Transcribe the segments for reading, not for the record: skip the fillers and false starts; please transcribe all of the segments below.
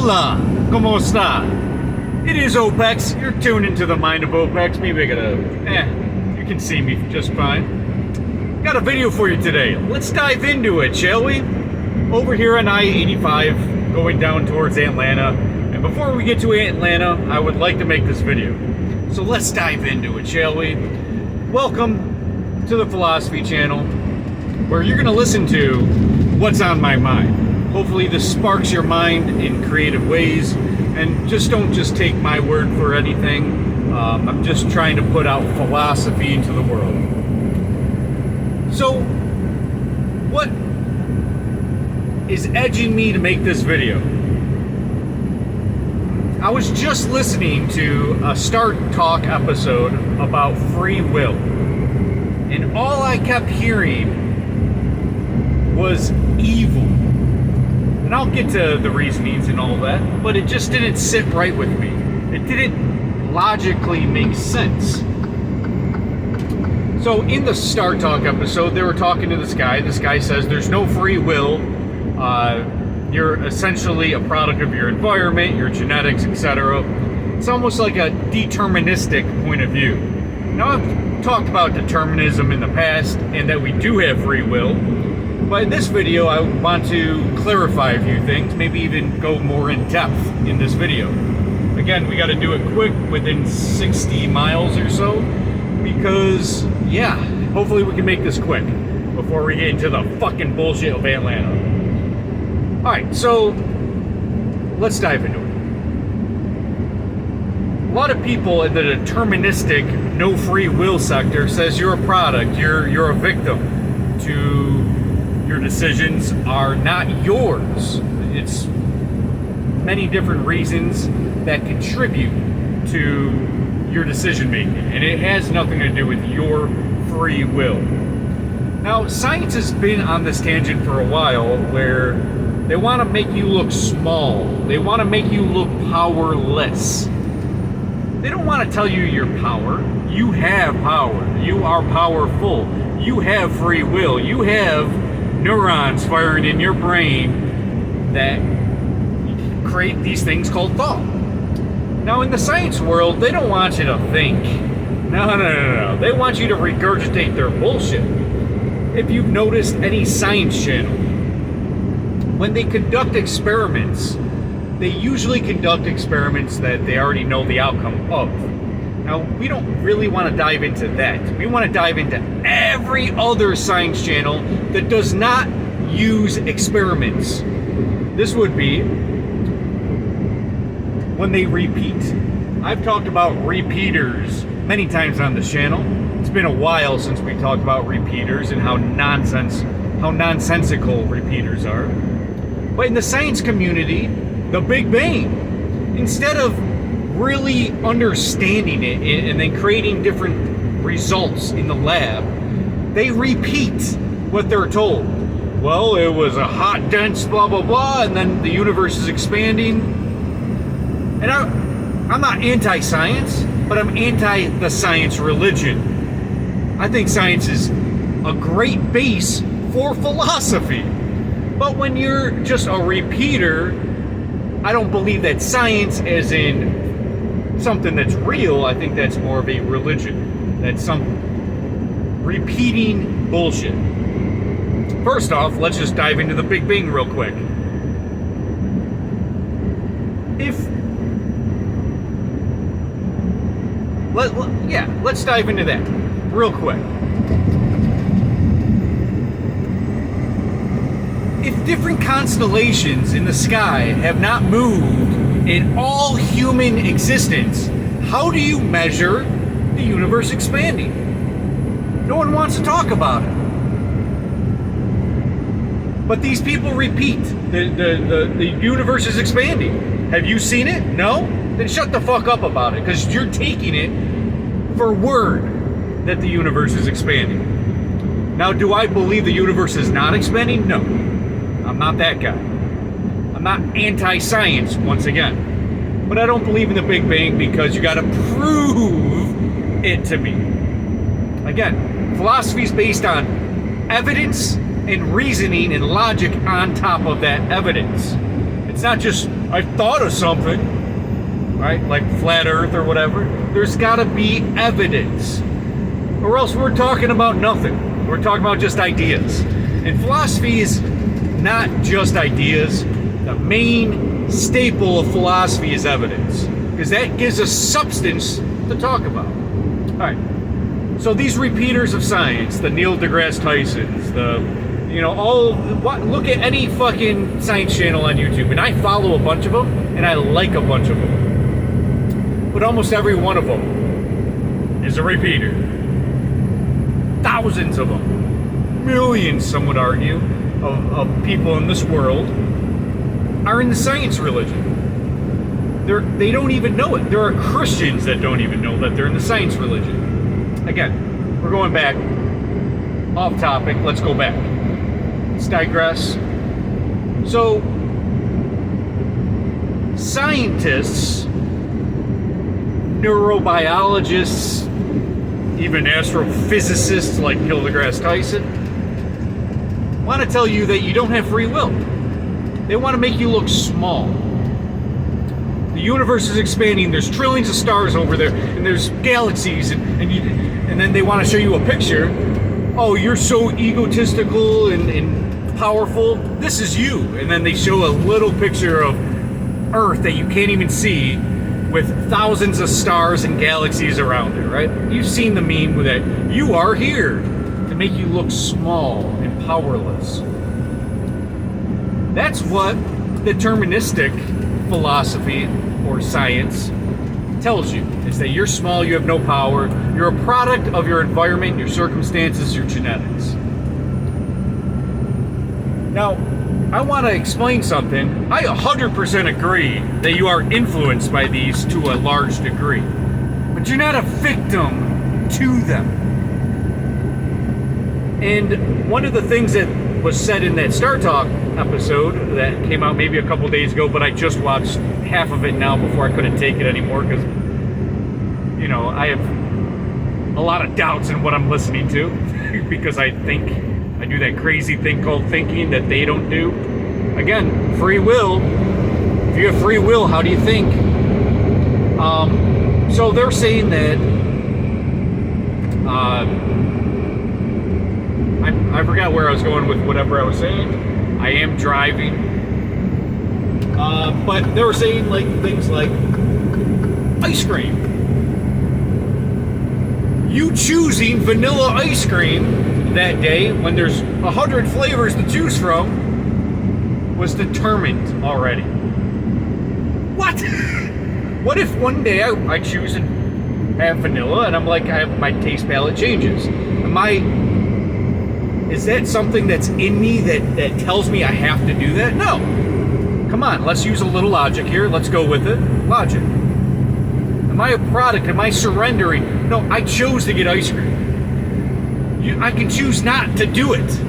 Hola, ¿cómo está? It is OPEX. You're tuned into the mind of OPEX. Maybe I gotta, you can see me just fine. Got a video for you today. Let's dive into it, shall we? Over here on I-85, going down towards Atlanta. And before we get to Atlanta, I would like to make this video. So let's dive into it, shall we? Welcome to the Philosophy Channel, where you're gonna listen to what's on my mind. Hopefully this sparks your mind in creative ways, and don't just take my word for anything. I'm just trying to put out philosophy into the world. So, what is edging me to make this video? I was just listening to a Start Talk episode about free will, and all I kept hearing was evil. And I'll get to the reasonings and all that, but it just didn't sit right with me. It didn't logically make sense. So in the Start Talk episode, they were talking to this guy. This guy says there's no free will. You're essentially a product of your environment, your genetics, etc. It's almost like a deterministic point of view. Now, I've talked about determinism in the past and that we do have free will. But in this video, I want to clarify a few things, maybe even go more in depth in this video. Again, we got to do it quick, within 60 miles or so, because, yeah, hopefully we can make this quick before we get into the fucking bullshit of Atlanta. Alright, so let's dive into it. A lot of people in the deterministic, no free will sector says you're a product, you're a victim to your decisions are not yours. It's many different reasons that contribute to your decision making, and it has nothing to do with your free will. Now, science has been on this tangent for a while where they want to make you look small. They want to make you look powerless. They don't want to tell you your power. You have power. You are powerful. You have free will. You have neurons firing in your brain that create these things called thought. Now, in the science world, they don't want you to think. No. They want you to regurgitate their bullshit. If you've noticed any science channel, when they conduct experiments, they usually conduct experiments that they already know the outcome of. Now, we don't really want to dive into that. We want to dive into every other science channel that does not use experiments. This would be when they repeat. I've talked about repeaters many times on this channel. It's been a while since we talked about repeaters and how nonsensical repeaters are. But in the science community, the Big Bang, instead of really understanding it and then creating different results in the lab, they repeat what they're told. Well, it was a hot, dense, blah, blah, blah, and then the universe is expanding. And I'm not anti-science, but I'm anti the science religion. I think science is a great base for philosophy. But when you're just a repeater, I don't believe that science as in something that's real. I think that's more of a religion. That's some repeating bullshit. First off, let's just dive into the Big Bang real quick. Let's dive into that real quick. If different constellations in the sky have not moved in all human existence, how do you measure the universe expanding? No one wants to talk about it. But these people repeat, the universe is expanding. Have you seen it? No? Then shut the fuck up about it, because you're taking it for word that the universe is expanding. Now, do I believe the universe is not expanding? No. I'm not that guy. I'm not anti-science, once again. But I don't believe in the Big Bang because you gotta prove it to me. Again, philosophy is based on evidence and reasoning and logic on top of that evidence. It's It's not just, I thought of something, right? Like flat earth or whatever. There's gotta be evidence. Or else we're talking about nothing. We're talking about just ideas. And philosophy is not just ideas. The main staple of philosophy is evidence. Because that gives us substance to talk about. All right. So these repeaters of science, the Neil deGrasse Tysons, look at any fucking science channel on YouTube, and I follow a bunch of them, and I like a bunch of them. But almost every one of them is a repeater. Thousands of them, millions, some would argue, of people in this world are in the science religion. They don't even know it. There are Christians that don't even know that they're in the science religion. Again, we're going back off topic. Let's go back. Let's digress. So, scientists, neurobiologists, even astrophysicists like Neil deGrasse Tyson want to tell you that you don't have free will. They want to make you look small. The universe is expanding. There's trillions of stars over there, and there's galaxies, and then they want to show you a picture. Oh, you're so egotistical and powerful. This is you. And then they show a little picture of Earth that you can't even see with thousands of stars and galaxies around it, right? You've seen the meme with that. You are here to make you look small and powerless. That's what deterministic philosophy or science tells you, is that you're small, you have no power, you're a product of your environment, your circumstances, your genetics. Now, I want to explain something. I 100% agree that you are influenced by these to a large degree, but you're not a victim to them. And one of the things that was said in that Star Talk episode that came out maybe a couple days ago, but I just watched half of it now before I couldn't take it anymore because, I have a lot of doubts in what I'm listening to because I think I do that crazy thing called thinking that they don't do. Again, free will. If you have free will, how do you think? So they're saying that I forgot where I was going with whatever I was saying. I am driving. But they were saying things like ice cream. You choosing vanilla ice cream that day when there's 100 flavors to choose from was determined already. What? What if one day I choose to have vanilla and I'm like, my taste palette changes? Is that something that's in me that tells me I have to do that? No. Come on, let's use a little logic here. Let's go with it. Logic. Am I a product? Am I surrendering? No, I chose to get ice cream. I can choose not to do it.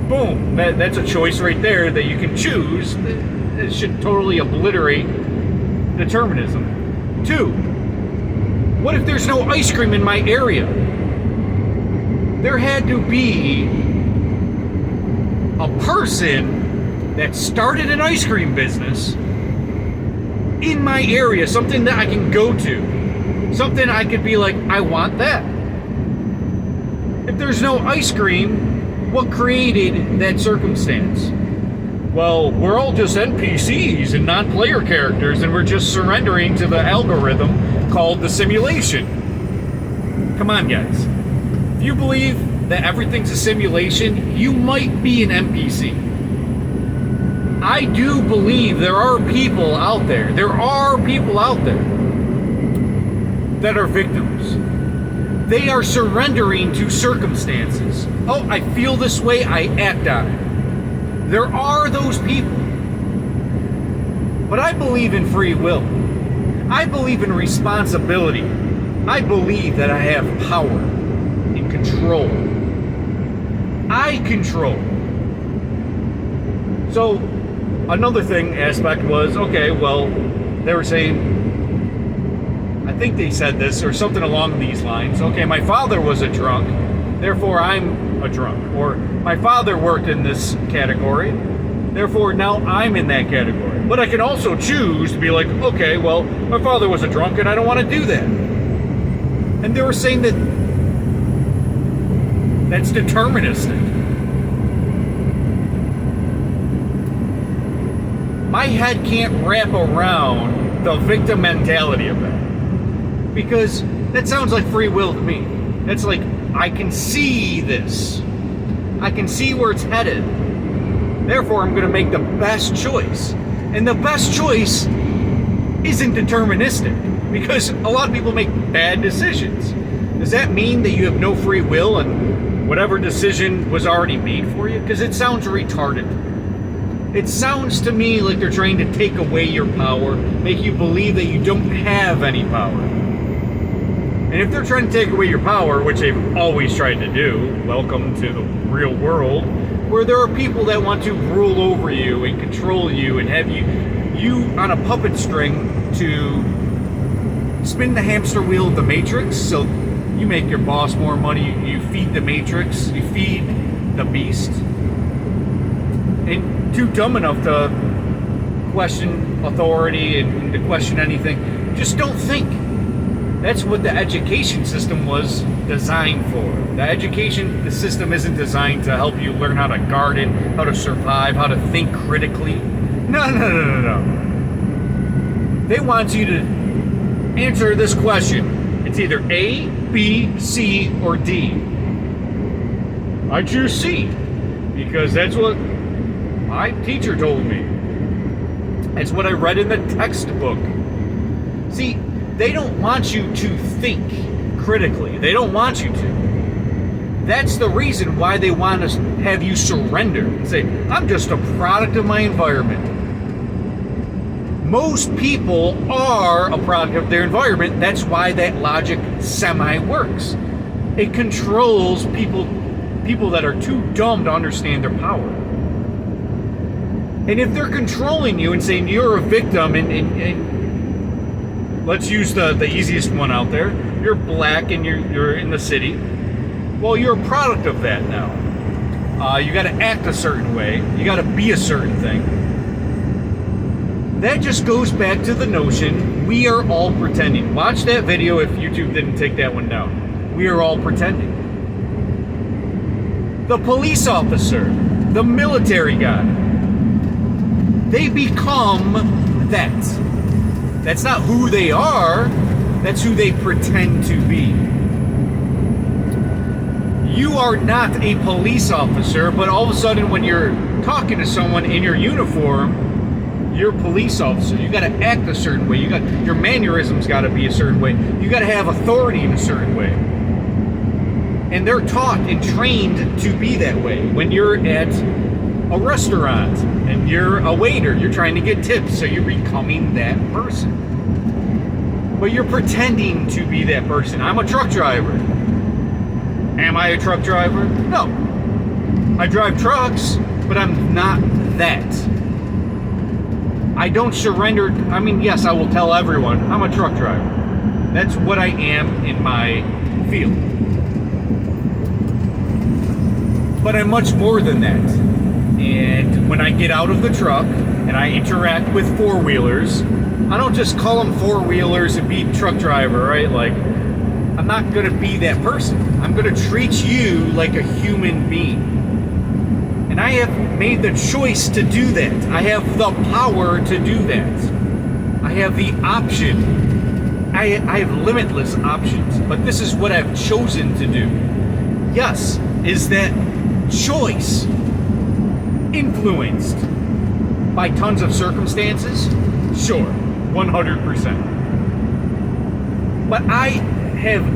Boom. That's a choice right there that you can choose. It should totally obliterate determinism. 2, what if there's no ice cream in my area? There had to be a person that started an ice cream business in my area, something that I can go to, something I could be like, I want that. If there's no ice cream, what created that circumstance? Well, we're all just NPCs and non-player characters, and we're just surrendering to the algorithm called the simulation. Come on, guys. If you believe that everything's a simulation, you might be an NPC. I do believe there are people out there. There are people out there that are victims. They are surrendering to circumstances. Oh, I feel this way, I act on it. There are those people. But I believe in free will. I believe in responsibility. I believe that I have power and control. I control. So, another aspect was, okay, well, they were saying, I think they said this or something along these lines. Okay, my father was a drunk, therefore I'm a drunk. Or my father worked in this category, therefore now I'm in that category. But I can also choose to be like, okay, well, my father was a drunk and I don't want to do that. And they were saying that that's deterministic. My head can't wrap around the victim mentality of that. Because that sounds like free will to me. It's like, I can see this. I can see where it's headed. Therefore, I'm going to make the best choice. And the best choice isn't deterministic. Because a lot of people make bad decisions. Does that mean that you have no free will and whatever decision was already made for you? Because it sounds retarded. It sounds to me like they're trying to take away your power, make you believe that you don't have any power. And if they're trying to take away your power, which they've always tried to do, welcome to the real world, where there are people that want to rule over you and control you and have you on a puppet string to spin the hamster wheel of the Matrix. So you make your boss more money, you feed the Matrix, you feed the beast. And too dumb enough to question authority and to question anything. Just don't think. That's what the education system was designed for. The system isn't designed to help you learn how to garden, how to survive, how to think critically. No. They want you to answer this question. It's either A, B, C, or D. I choose C because that's what my teacher told me. That's what I read in the textbook. See, they don't want you to think critically. They don't want you to. That's the reason why they want to have you surrender and say, I'm just a product of my environment. Most people are a product of their environment. That's why that logic semi-works. It controls people that are too dumb to understand their power. And if they're controlling you and saying you're a victim, and let's use the easiest one out there, you're black and you're in the city, well, you're a product of that now. You got to act a certain way. You got to be a certain thing. That just goes back to the notion we are all pretending. Watch that video if YouTube didn't take that one down. We are all pretending. The police officer, the military guy, they become that. That's not who they are, that's who they pretend to be. You are not a police officer, but all of a sudden when you're talking to someone in your uniform, you're a police officer. You gotta act a certain way. Your mannerisms gotta be a certain way. You gotta have authority in a certain way. And they're taught and trained to be that way. When you're at a restaurant and you're a waiter, you're trying to get tips, so you're becoming that person. But you're pretending to be that person. I'm a truck driver. Am I a truck driver? No. I drive trucks, but I'm not that. I don't surrender. I mean, yes, I will tell everyone I'm a truck driver. That's what I am in my field. But I'm much more than that. And when I get out of the truck and I interact with four-wheelers, I don't just call them four-wheelers and be truck driver, right? Like, I'm not going to be that person. I'm going to treat you like a human being. And I have made the choice to do that. I have the power to do that. I have the option. I have limitless options. But this is what I've chosen to do. Yes, is that choice influenced by tons of circumstances? Sure, 100%. But I have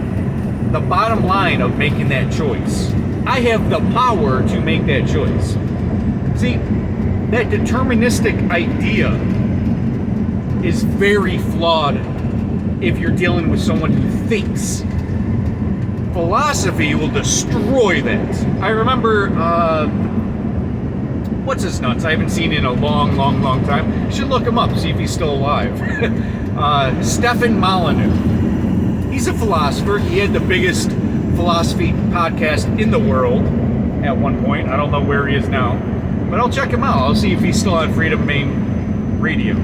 the bottom line of making that choice. I have the power to make that choice. See, that deterministic idea is very flawed if you're dealing with someone who thinks. Philosophy will destroy that. I remember, what's his nuts? I haven't seen in a long time. You should look him up, see if he's still alive. Stefan Molyneux. He's a philosopher. He had the biggest philosophy podcast in the world at one point. I don't know where he is now, but I'll check him out. I'll see if he's still on Freedom radio.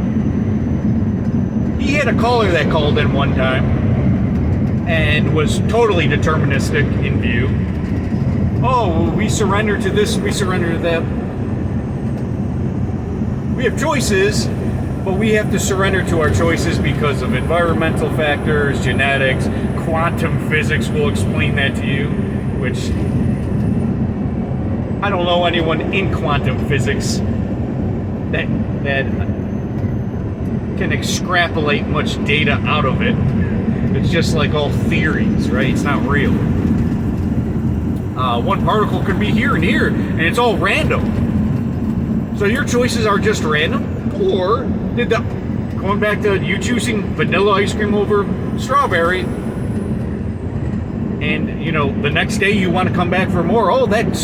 He had a caller that called in one time and was totally deterministic in view. Oh, we surrender to this, we surrender to that. We have choices, but we have to surrender to our choices because of environmental factors, genetics, quantum physics will explain that to you, which I don't know anyone in quantum physics that can extrapolate much data out of it. It's just like all theories, right? It's not real. One particle could be here and here, and it's all random. So your choices are just random, or going back to you choosing vanilla ice cream over strawberry, and the next day you want to come back for more. Oh, that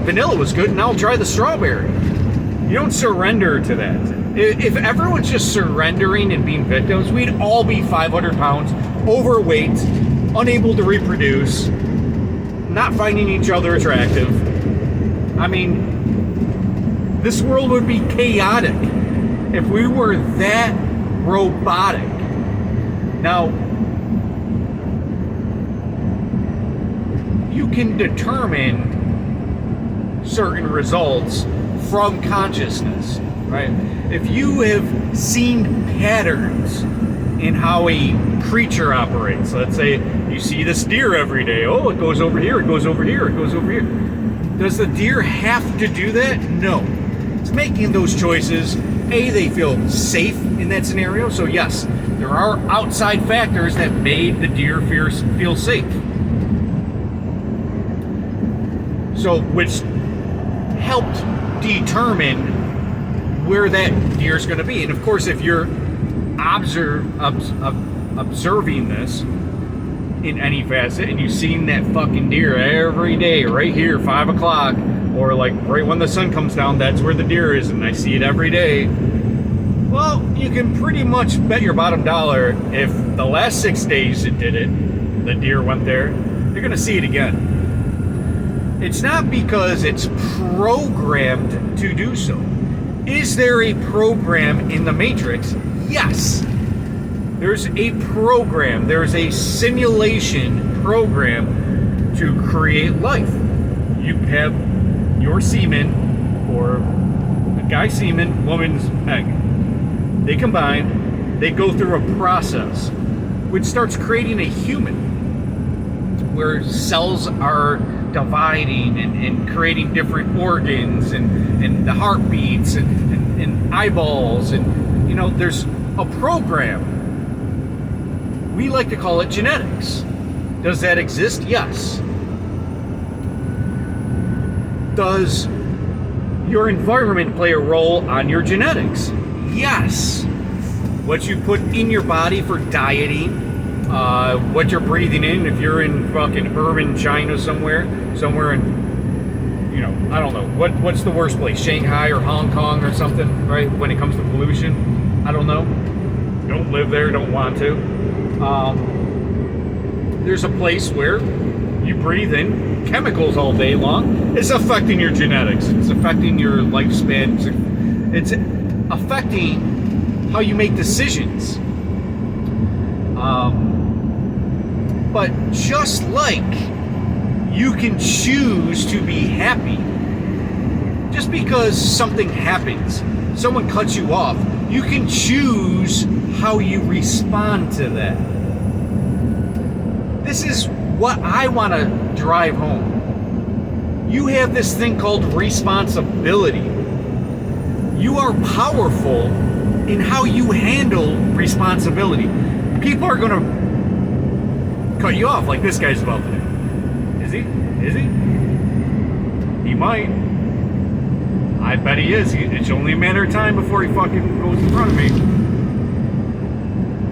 vanilla was good, and I'll try the strawberry. You don't surrender to that. If everyone's just surrendering and being victims, we'd all be 500 pounds, overweight, unable to reproduce, not finding each other attractive. I mean, this world would be chaotic if we were that robotic. Now, you can determine certain results from consciousness, right? If you have seen patterns in how a creature operates, let's say you see this deer every day. Oh, it goes over here, it goes over here, it goes over here. Does the deer have to do that? No. It's making those choices. A, they feel safe in that scenario. So yes, there are outside factors that made the deer feel safe. So, which helped determine where that deer is going to be. And of course, if you're observing this in any facet, and you've seen that fucking deer every day, right here, 5 o'clock, or like right when the sun comes down, that's where the deer is, and I see it every day. Well, you can pretty much bet your bottom dollar if the last 6 days it did it, the deer went there, you're going to see it again. It's not because it's programmed to do so. Is there a program in the Matrix? Yes. There's a program. There's a simulation program to create life. You have your semen, or a guy's semen, woman's egg. They combine, they go through a process which starts creating a human, where cells are dividing and creating different organs and the heartbeats and eyeballs, and there's a program. We like to call it genetics. Does that exist? Yes. Does your environment play a role on your genetics? Yes. What you put in your body for dieting, what you're breathing in, if you're in fucking urban China somewhere in, I don't know, what's the worst place, Shanghai or Hong Kong or something, right, when it comes to pollution? I don't know. Don't live there, don't want to. There's a place where you breathe in chemicals all day long. It's affecting your genetics. It's affecting your lifespan. It's affecting how you make decisions. But just like you can choose to be happy, just because something happens, someone cuts you off, you can choose how you respond to that. This is what I want to drive home. You have this thing called responsibility. You are powerful in how you handle responsibility. People are going to cut you off like this guy's about to do. Is he? Is he? He might. I bet he is. It's only a matter of time before he fucking goes in front of me.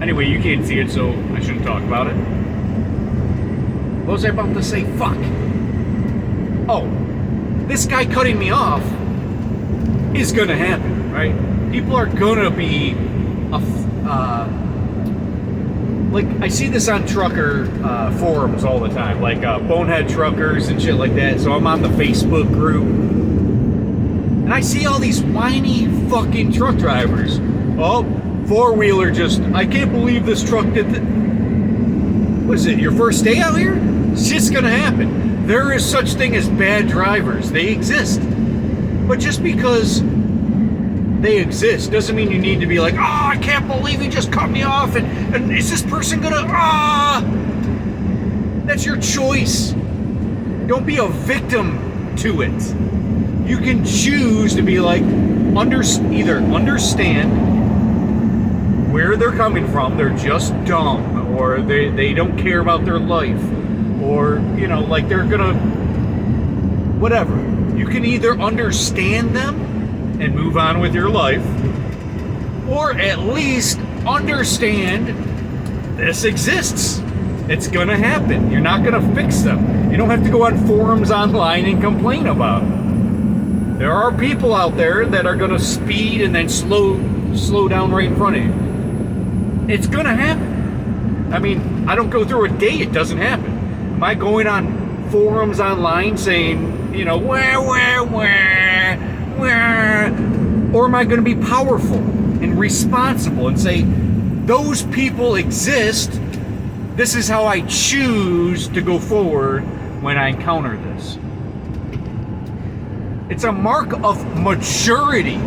Anyway, you can't see it, so I shouldn't talk about it. What was I about to say? Fuck. Oh, this guy cutting me off is gonna happen, right? People are gonna be, like, I see this on trucker forums all the time, like bonehead truckers and shit like that. So I'm on the Facebook group, and I see all these whiny fucking truck drivers Oh, four-wheeler just, I can't believe this truck did that. What is it, your first day out here? It's just gonna happen. There is such thing as bad drivers. They exist. But just because they exist doesn't mean you need to be like, oh, I can't believe he just cut me off, and is this person gonna, that's your choice. Don't be a victim to it. You can choose to be like, either understand where they're coming from, they're just dumb, or they don't care about their life, or, you know, like they're gonna, whatever. You can either understand them and move on with your life, or at least understand this exists. It's gonna happen. You're not gonna fix them. You don't have to go on forums online and complain about it. There are people out there that are gonna speed and then slow down right in front of you. It's gonna happen. I mean, I don't go through a day it doesn't happen. Am I going on forums online saying, you know, where, or am I going to be powerful and responsible and say, those people exist, this is how I choose to go forward when I encounter this. It's a mark of maturity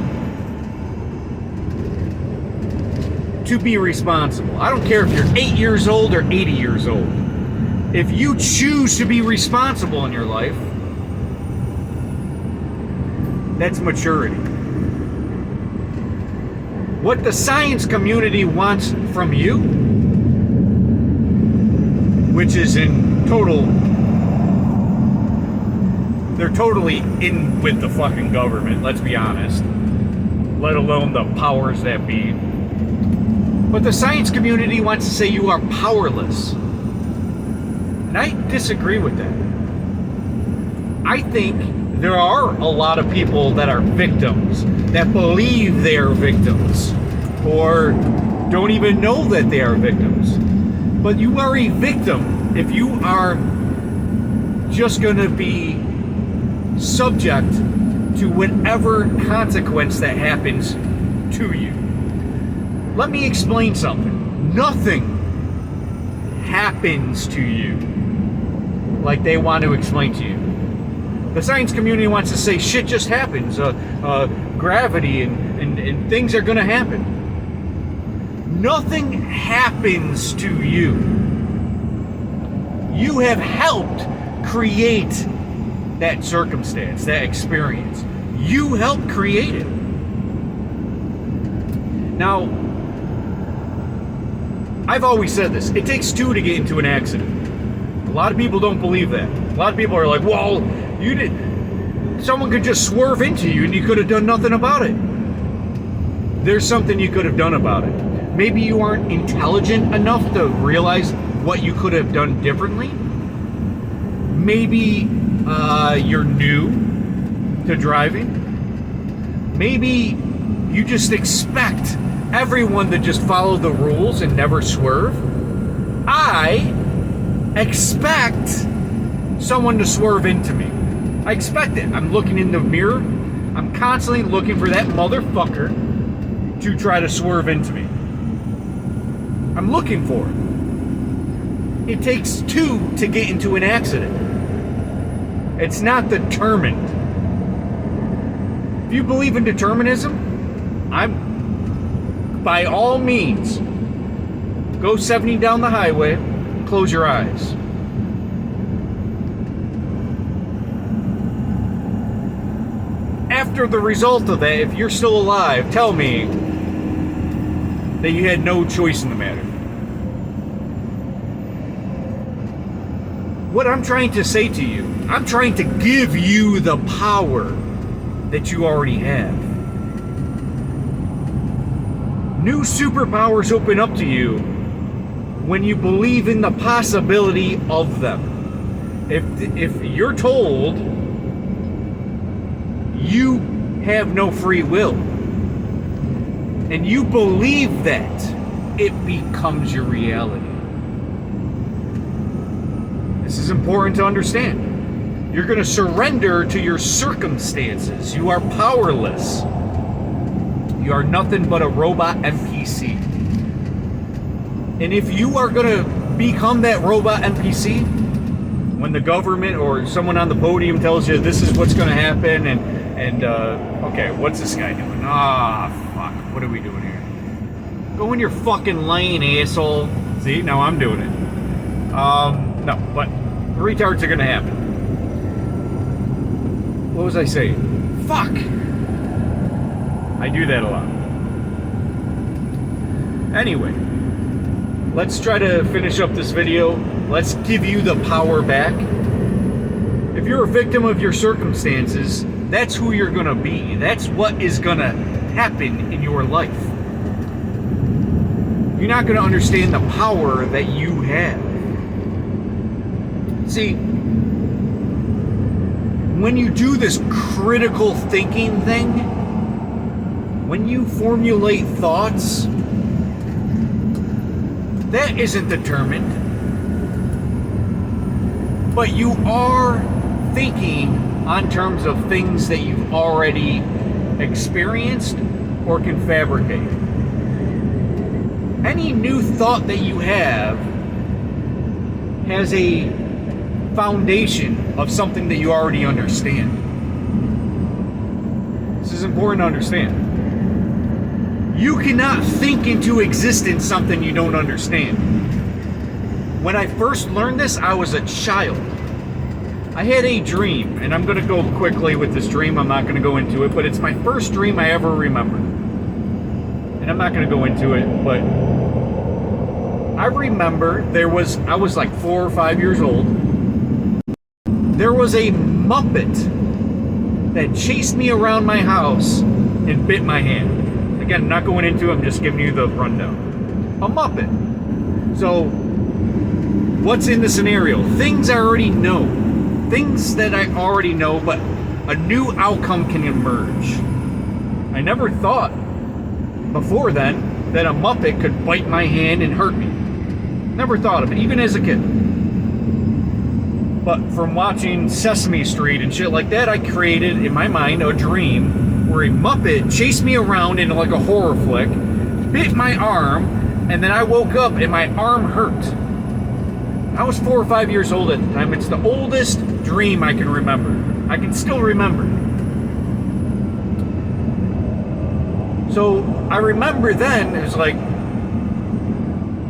to be responsible. I don't care if you're 8 years old or 80 years old. If you choose to be responsible in your life, that's maturity. What the science community wants from you, which is in total, they're totally in with the fucking government, let's be honest, let alone the powers that be. But the science community wants to say you are powerless. And I disagree with that. I think there are a lot of people that are victims, that believe they are victims, or don't even know that they are victims. But you are a victim if you are just going to be subject to whatever consequence that happens to you. Let me explain something. Nothing happens to you like they want to explain to you. The science community wants to say shit just happens, gravity and things are going to happen. Nothing happens to you. You have helped create that circumstance, that experience. You helped create it. Now, I've always said this, it takes two to get into an accident. A lot of people don't believe that. A lot of people are like, well, someone could just swerve into you and you could have done nothing about it. There's something you could have done about it. Maybe you aren't intelligent enough to realize what you could have done differently. Maybe you're new to driving. Maybe you just expect everyone to just follow the rules and never swerve. I expect someone to swerve into me. I expect it. I'm looking in the mirror. I'm constantly looking for that motherfucker to try to swerve into me. I'm looking for it. It takes two to get into an accident. It's not determined. If you believe in determinism, by all means, go 70 down the highway, close your eyes. After the result of that, if you're still alive, tell me that you had no choice in the matter. What I'm trying to say to you, I'm trying to give you the power that you already have. New superpowers open up to you when you believe in the possibility of them. If you're told you have no free will, and you believe that, it becomes your reality. This is important to understand. You're going to surrender to your circumstances. You are powerless. You are nothing but a robot NPC. And if you are going to become that robot NPC, when the government or someone on the podium tells you this is what's going to happen, and okay, what's this guy doing? Fuck, what are we doing here? Go in your fucking lane, asshole. See, now I'm doing it. No, but retards are going to happen. What was I saying? Fuck! I do that a lot. Anyway, let's try to finish up this video. Let's give you the power back. If you're a victim of your circumstances, that's who you're gonna be. That's what is gonna happen in your life. You're not gonna understand the power that you have. See, when you do this critical thinking thing, when you formulate thoughts, that isn't determined. But you are thinking on terms of things that you've already experienced or can fabricate. Any new thought that you have has a foundation of something that you already understand. This is important to understand. You cannot think into existence something you don't understand. When I first learned this, I was a child. I had a dream, and I'm going to go quickly with this dream. I'm not going to go into it, but it's my first dream I ever remember. And I'm not going to go into it, but I remember I was like 4 or 5 years old. There was a Muppet that chased me around my house and bit my hand. Again, I'm not going into it, I'm just giving you the rundown. A Muppet. So, what's in the scenario? Things I already know. Things that I already know, but a new outcome can emerge. I never thought before then that a Muppet could bite my hand and hurt me. Never thought of it, even as a kid. But from watching Sesame Street and shit like that, I created in my mind a dream where a Muppet chased me around in like a horror flick, bit my arm, and then I woke up and my arm hurt. I was 4 or 5 years old at the time. It's the oldest dream I can remember. I can still remember. So I remember then, it was like,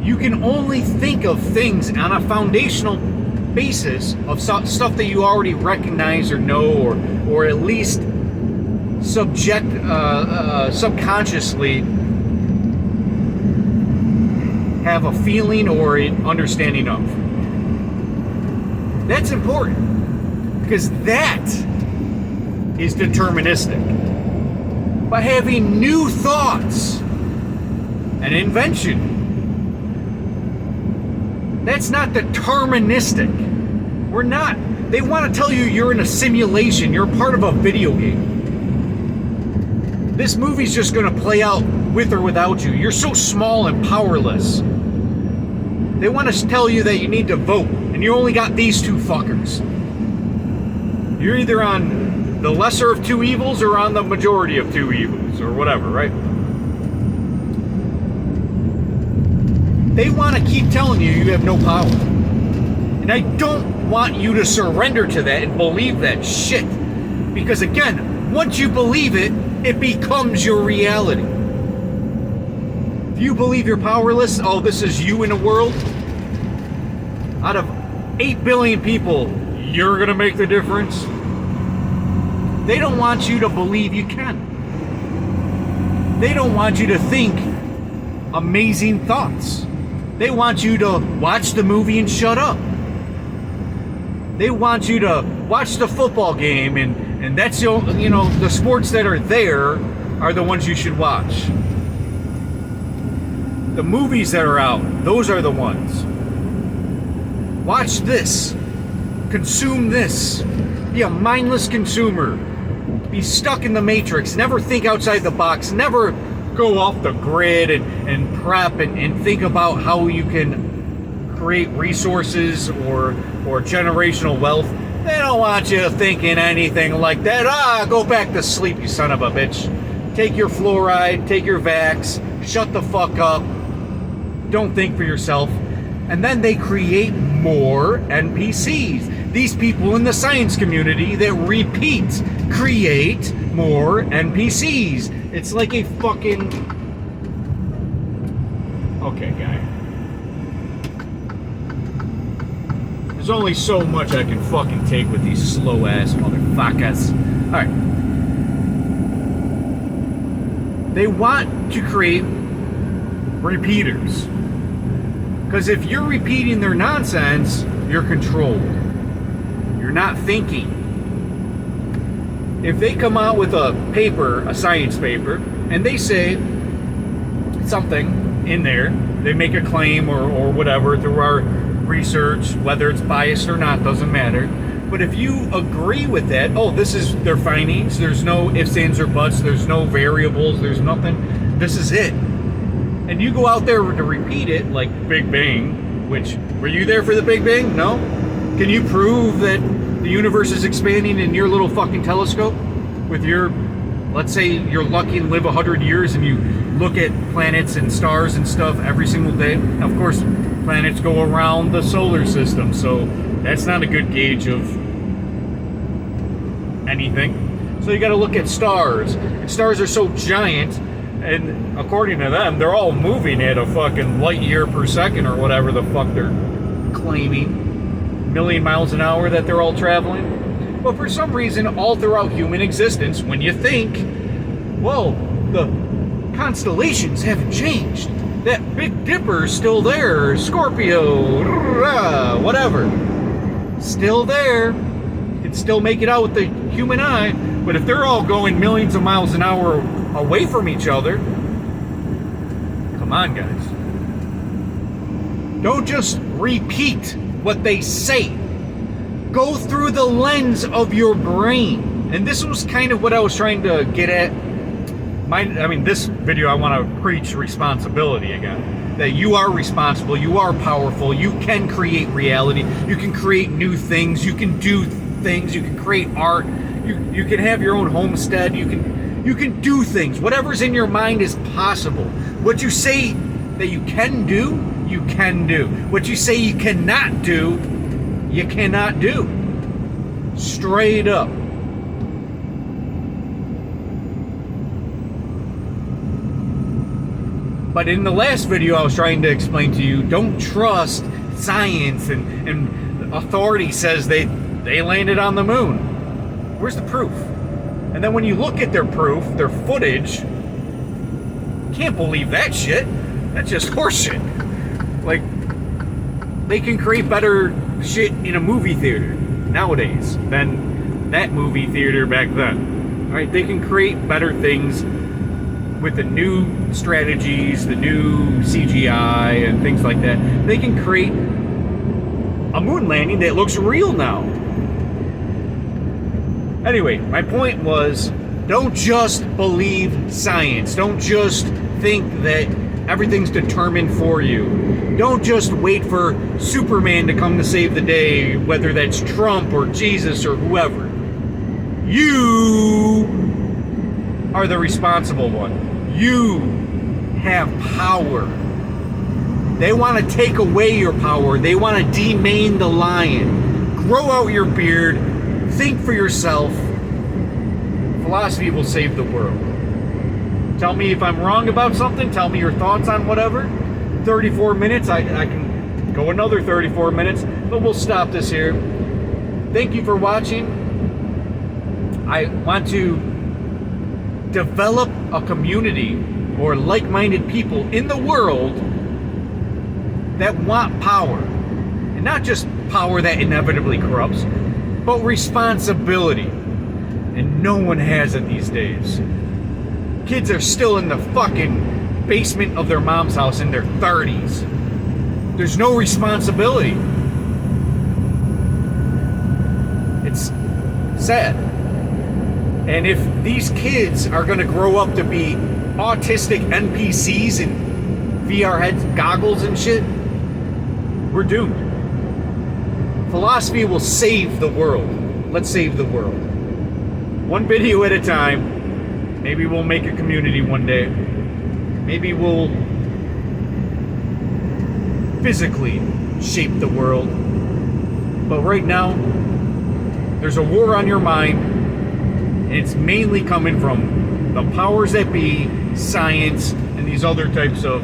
you can only think of things on a foundational basis of stuff that you already recognize or know, or at least subconsciously have a feeling or an understanding of. That's important, because that is deterministic. By having new thoughts and invention, that's not deterministic. We're not. They want to tell you you're in a simulation, you're part of a video game. This movie's just going to play out with or without you. You're so small and powerless. They want to tell you that you need to vote, and you only got these two fuckers. You're either on the lesser of two evils or on the majority of two evils, or whatever, right? They want to keep telling you you have no power. And I don't want you to surrender to that and believe that shit. Because again, once you believe it, it becomes your reality. If you believe you're powerless, oh, this is you in the world, out of 8 billion people, you're gonna make the difference. They don't want you to believe you can. They don't want you to think amazing thoughts. They want you to watch the movie and shut up. They want you to watch the football game, and that's the sports that are there are the ones you should watch. The movies that are out, those are the ones. Watch this. Consume this. Be a mindless consumer. Be stuck in the matrix. Never think outside the box. Never go off the grid and prep and think about how you can create resources or generational wealth. They don't want you thinking anything like that. Go back to sleep, you son of a bitch. take your fluoride, take your Vax, shut the fuck up, don't think for yourself. And then they create more NPCs. These people in the science community that repeat create more NPCs. It's like a fucking... Okay, guy. There's only so much I can fucking take with these slow-ass motherfuckers. Alright. They want to create repeaters. Because if you're repeating their nonsense, you're controlled. You're not thinking. If they come out with a paper, a science paper, and they say something in there, they make a claim or whatever through our research, whether it's biased or not, doesn't matter. But if you agree with that, oh, this is their findings, there's no ifs, ands, or buts, there's no variables, there's nothing, this is it. And you go out there to repeat it, like Big Bang, which, were you there for the Big Bang? No? Can you prove that the universe is expanding in your little fucking telescope? With your, let's say you're lucky and live 100 years and you look at planets and stars and stuff every single day. Of course, planets go around the solar system, so that's not a good gauge of anything. So you gotta look at stars. And stars are so giant, and according to them, they're all moving at a fucking light year per second or whatever the fuck they're claiming. Million miles an hour that they're all traveling. But for some reason, all throughout human existence, when you think, well, the constellations haven't changed. That Big Dipper's still there. Scorpio, whatever. Still there. You can still make it out with the human eye. But if they're all going millions of miles an hour away from each other, come on, guys. Don't just repeat what they say. Go through the lens of your brain. And this was kind of what I was trying to get at. This video, I want to preach responsibility again. That you are responsible, you are powerful, you can create reality, you can create new things, you can do things, you can create art, you can have your own homestead, you can do things. Whatever's in your mind is possible. What you say that you can do, you can do. What you say you cannot do, you cannot do. Straight up. But in the last video, I was trying to explain to you, don't trust science and authority says they landed on the moon. Where's the proof? And then when you look at their proof, their footage, can't believe that shit. That's just horseshit. Like, they can create better shit in a movie theater nowadays than that movie theater back then. All right, they can create better things with the new strategies, the new CGI and things like that. They can create a moon landing that looks real now. Anyway, my point was, don't just believe science. Don't just think that everything's determined for you. Don't just wait for Superman to come to save the day, whether that's Trump or Jesus or whoever. You are the responsible one. You have power. They want to take away your power. They want to demane the lion. Grow out your beard. Think for yourself. Philosophy will save the world. Tell me if I'm wrong about something. Tell me your thoughts on whatever. 34 minutes. I can go another 34 minutes, but we'll stop this here. Thank you for watching. I want to develop a community or like-minded people in the world that want power. And not just power that inevitably corrupts, but responsibility. And no one has it these days. Kids are still in the fucking basement of their mom's house in their 30s. There's no responsibility. It's sad. And if these kids are going to grow up to be autistic NPCs and VR heads, goggles and shit, we're doomed. Philosophy will save the world. Let's save the world. One video at a time. Maybe we'll make a community one day. Maybe we'll physically shape the world. But right now, there's a war on your mind, and it's mainly coming from the powers that be, science, and these other types of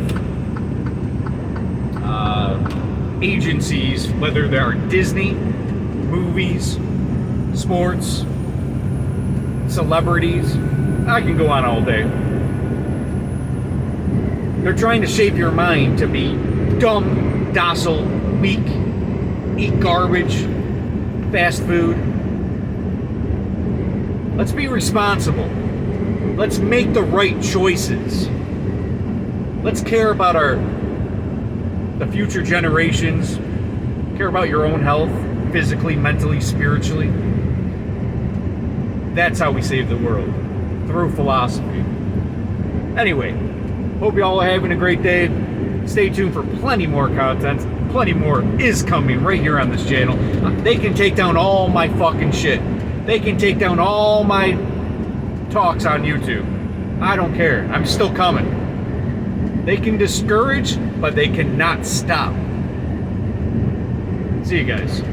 agencies, whether they are Disney, movies, sports, celebrities. I can go on all day. They're trying to shape your mind to be dumb, docile, weak, eat garbage, fast food. Let's be responsible. Let's make the right choices. Let's care about the future generations. Care about your own health, physically, mentally, spiritually. That's how we save the world, through philosophy. Anyway, hope you all are having a great day. Stay tuned for plenty more content. Plenty more is coming right here on this channel. They can take down all my fucking shit. They can take down all my talks on YouTube. I don't care. I'm still coming. They can discourage, but they cannot stop. See you guys.